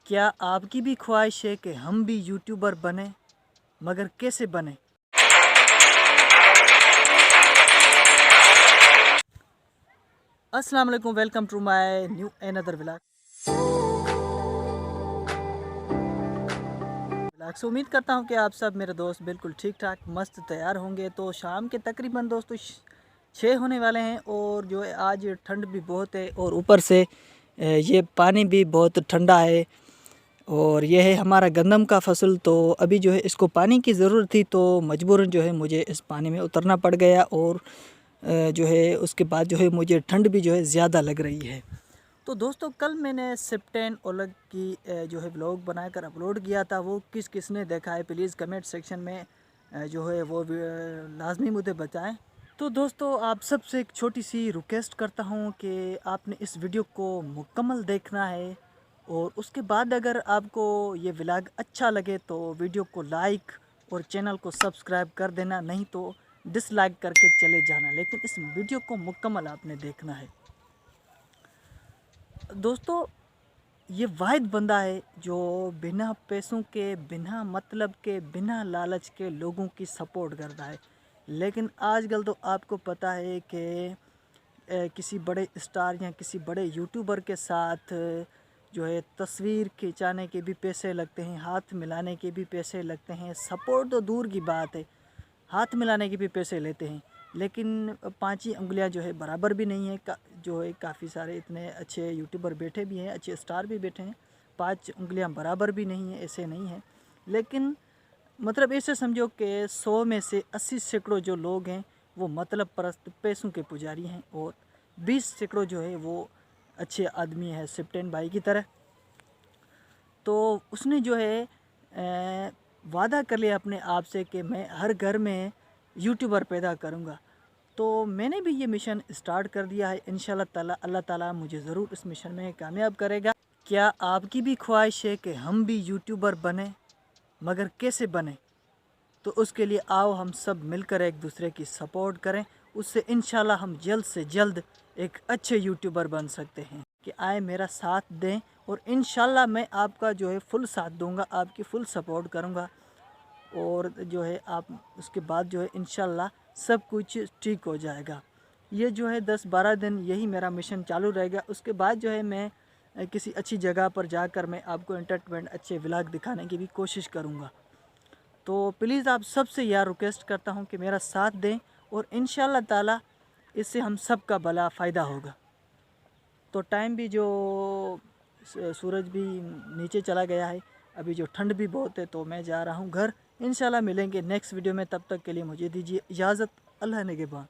کیا آپ کی بھی خواہش ہے کہ ہم بھی یوٹیوبر بنیں، مگر کیسے بنیں؟ السلام علیکم، ویلکم ٹو مائی نیو اندر ولاگ۔ سو امید کرتا ہوں کہ آپ سب میرے دوست بالکل ٹھیک ٹھاک مست تیار ہوں گے۔ تو شام کے تقریباً دوستو 6 ہونے والے ہیں، اور جو ہے آج ٹھنڈ بھی بہت ہے، اور اوپر سے یہ پانی بھی بہت ٹھنڈا ہے، اور یہ ہے ہمارا گندم کا فصل۔ تو ابھی جو ہے اس کو پانی کی ضرورت تھی، تو مجبوراً جو ہے مجھے اس پانی میں اترنا پڑ گیا، اور جو ہے اس کے بعد جو ہے مجھے ٹھنڈ بھی جو ہے زیادہ لگ رہی ہے۔ تو دوستو کل میں نے سپٹین اولگ کی جو ہے ولاگ بنا کر اپلوڈ کیا تھا، وہ کس کس نے دیکھا ہے پلیز کمنٹ سیکشن میں جو ہے وہ لازمی مجھے بتائیں۔ تو دوستو آپ سب سے ایک چھوٹی سی ریکویسٹ کرتا ہوں کہ آپ نے اس ویڈیو کو مکمل دیکھنا ہے، اور اس کے بعد اگر آپ کو یہ ولاگ اچھا لگے تو ویڈیو کو لائک اور چینل کو سبسکرائب کر دینا، نہیں تو ڈس لائک کر کے چلے جانا، لیکن اس ویڈیو کو مکمل آپ نے دیکھنا ہے۔ دوستو یہ واحد بندہ ہے جو بنا پیسوں کے، بنا مطلب کے، بنا لالچ کے لوگوں کی سپورٹ کرتا ہے، لیکن آج کل تو آپ کو پتہ ہے کہ کسی بڑے اسٹار یا کسی بڑے یوٹیوبر کے ساتھ جو ہے تصویر کھینچانے کے بھی پیسے لگتے ہیں، ہاتھ ملانے کے بھی پیسے لگتے ہیں، سپورٹ تو دور کی بات ہے، ہاتھ ملانے کے بھی پیسے لیتے ہیں، لیکن 5 انگلیاں جو ہے برابر بھی نہیں ہیں۔ جو ہے کافی سارے اتنے اچھے یوٹیوبر بیٹھے بھی ہیں، اچھے اسٹار بھی بیٹھے ہیں، 5 انگلیاں برابر بھی نہیں ہیں، ایسے نہیں ہیں، لیکن مطلب ایسے سمجھو کہ 100 میں سے 80 سینکڑوں جو لوگ ہیں وہ مطلب پرست پیسوں کے پجاری ہیں، اور 20 سینکڑوں جو ہے وہ اچھے آدمی ہیں سپٹین بھائی کی طرح۔ تو اس نے جو ہے وعدہ کر لیا اپنے آپ سے کہ میں ہر گھر میں یوٹیوبر پیدا کروں گا، تو میں نے بھی یہ مشن اسٹارٹ کر دیا ہے۔ انشاءاللہ تعالی اللہ تعالیٰ مجھے ضرور اس مشن میں کامیاب کرے گا۔ کیا آپ کی بھی خواہش ہے کہ ہم بھی یوٹیوبر بنیں، مگر کیسے بنیں؟ تو اس کے لیے آؤ ہم سب مل کر ایک دوسرے کی سپورٹ کریں، اس سے انشاءاللہ ہم جلد سے جلد ایک اچھے یوٹیوبر بن سکتے ہیں۔ کہ آئے میرا ساتھ دیں، اور انشاءاللہ میں آپ کا جو ہے فل ساتھ دوں گا، آپ کی فل سپورٹ کروں گا، اور جو ہے آپ اس کے بعد جو ہے انشاءاللہ سب کچھ ٹھیک ہو جائے گا۔ یہ جو ہے 10-12 دن یہی میرا مشن چالو رہے گا، اس کے بعد جو ہے میں کسی اچھی جگہ پر جا کر میں آپ کو انٹرٹینمنٹ اچھے ولاگ دکھانے کی بھی کوشش کروں گا۔ تو پلیز آپ سب سے یہ ریکویسٹ کرتا ہوں کہ میرا ساتھ دیں، اور انشاءاللہ تعالی اس سے ہم سب کا بھلا فائدہ ہوگا۔ تو ٹائم بھی جو سورج بھی نیچے چلا گیا ہے، ابھی جو ٹھنڈ بھی بہت ہے، تو میں جا رہا ہوں گھر۔ انشاءاللہ ملیں گے نیکسٹ ویڈیو میں، تب تک کے لیے مجھے دیجیے اجازت۔ اللہ نگہبان۔